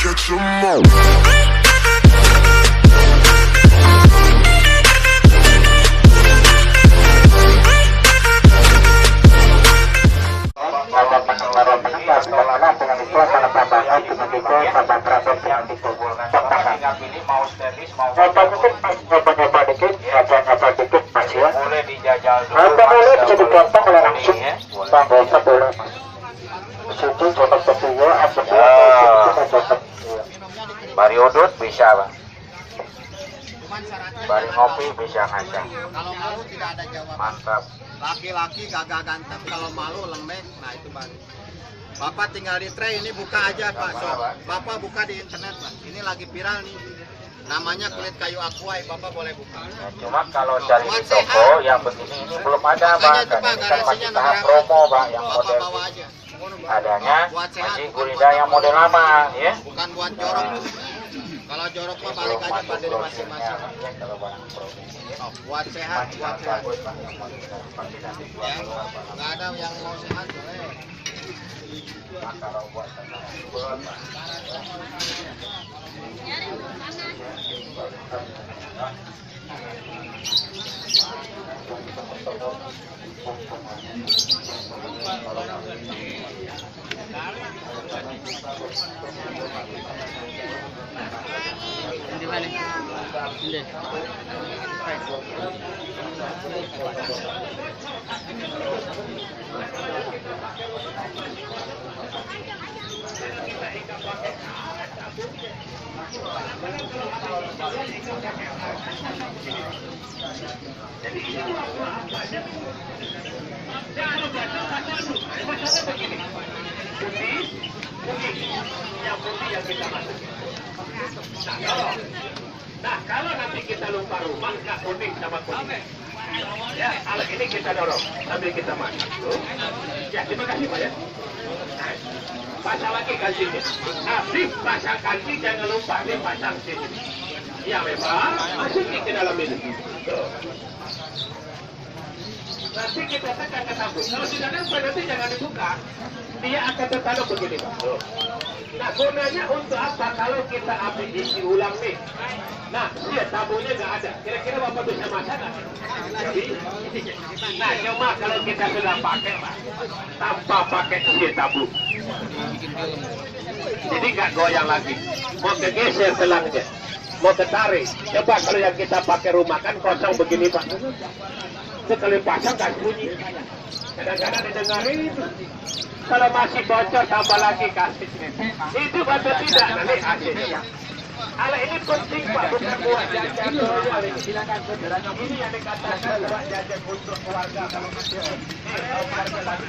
catch 'em all. Boleh dijajal dulu. Boleh bisa dipotong oleh langsung. Boleh boleh. Situ cotok sepinya, Bari udut bisa bang. Bari ngopi bisa ngajak. Kalau malu tidak ada jawaban. Mantap. Laki-laki gagah ganteng, kalau malu lembek, nah itu baru. Bapak tinggal di tray ini buka aja Pak. So, Bapak buka di internet Pak. Ini lagi viral nih. Namanya kulit kayu akuai, Bapak boleh buka. Nah, cuma kalau cari di toko yang begini ini belum ada bang. Kan ini kan masih tahap promo bang yang Bapak model bawa aja. adanya Buat sehat, masih bukan gurita yang model lama ya. Bukan buat jorok. Kalau jorok mah balik aja pada diri masing-masing. Kalau barang promo Oh, buat sehat, buat sehat. bagus bang. Pasti nanti jual Ya, keluar bang. nggak ada yang mau sehat boleh. Nah, kalau buat belum bang. Nah, kalau nanti kita lupa rumah, nggak kuning sama kuning. Ya, alat ini kita dorong sambil kita masak. Ya, terima kasih Pak ya. Nah, pasang lagi kancingnya. Asik pasang kancing, jangan lupa dipasang sini. Ya, memang masukin ke dalam ini. Tuh. Nanti kita tekan ke tabung. Kalau sudah nempel nanti jangan dibuka. Dia akan tertanam begini Pak. Tuh. Nah, gunanya untuk apa kalau kita ambil isi ulang nih? Nah, dia tabungnya nggak ada. Kira-kira Bapak bisa masak nggak? Nah, cuma kalau kita sudah pakai Pak, tanpa pakai isi tabung. Jadi nggak goyang lagi. Mau kegeser selangnya, mau ketarik. Coba kalau yang kita pakai rumah kan kosong begini Pak. Sekali pasang kan bunyi. Kadang-kadang didengarin itu. Kalau masih bocor tambah lagi kasih. Itu atau tidak nanti AC-nya. Alat ini penting Pak, bukan buat jajan doang. Silakan saudaranya. Ini yang dikatakan buat jajan untuk keluarga kalau masih keluarga lagi.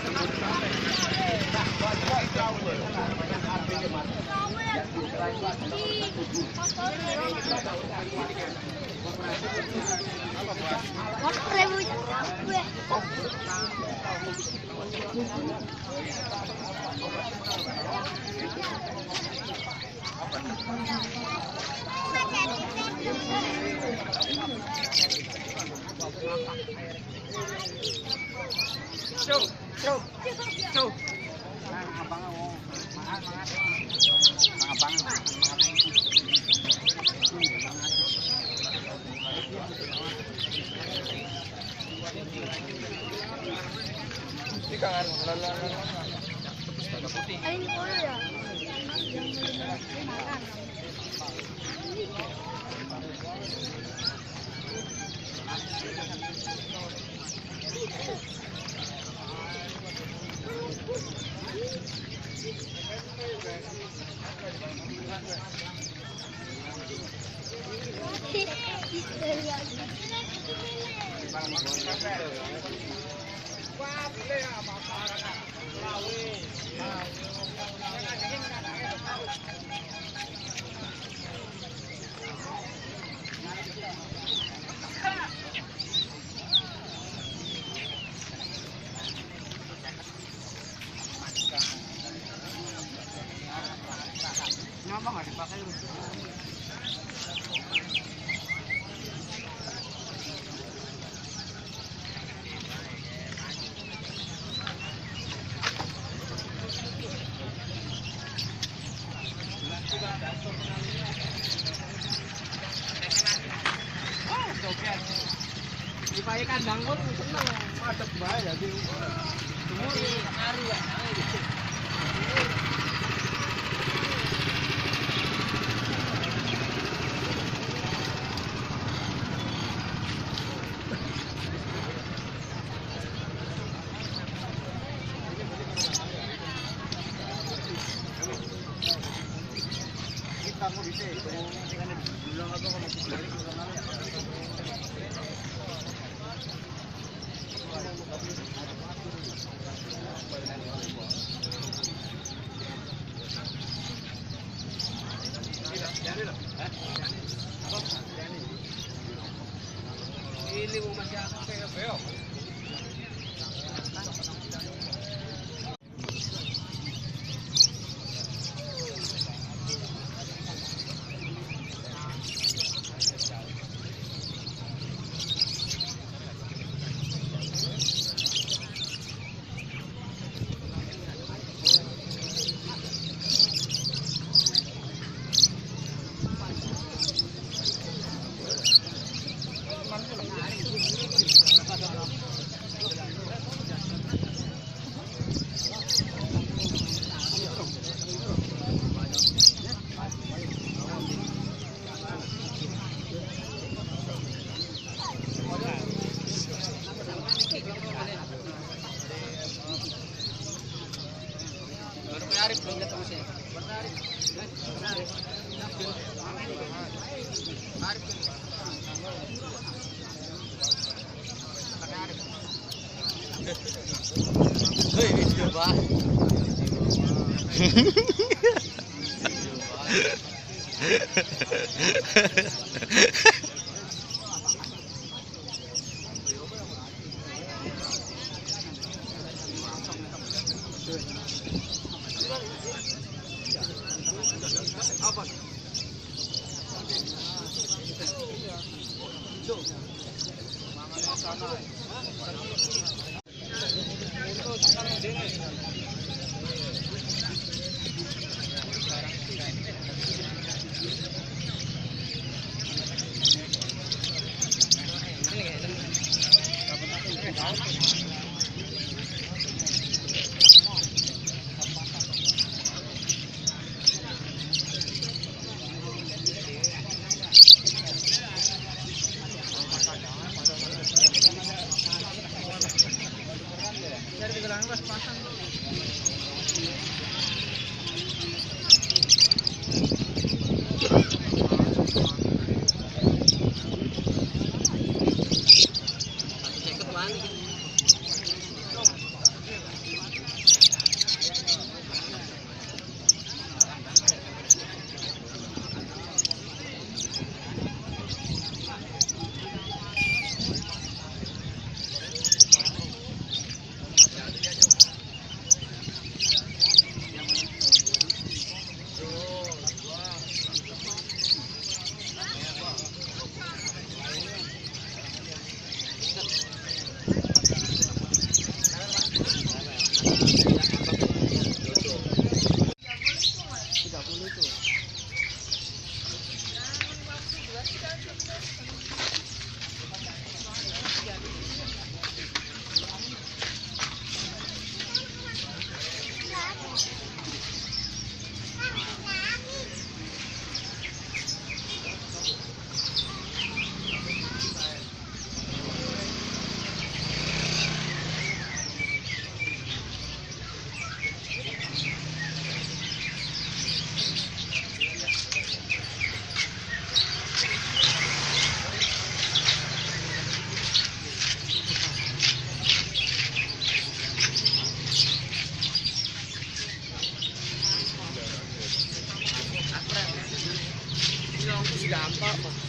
Kenapa nggak dipakai? Sudah Dipakai kandang pun seneng, madep bae jadi. Umur hari ya. Kita mau bisa, dengan bilang apa kalau balik ini mau masih apa kayak beo. Belum datang sih. Video bah. Gampang.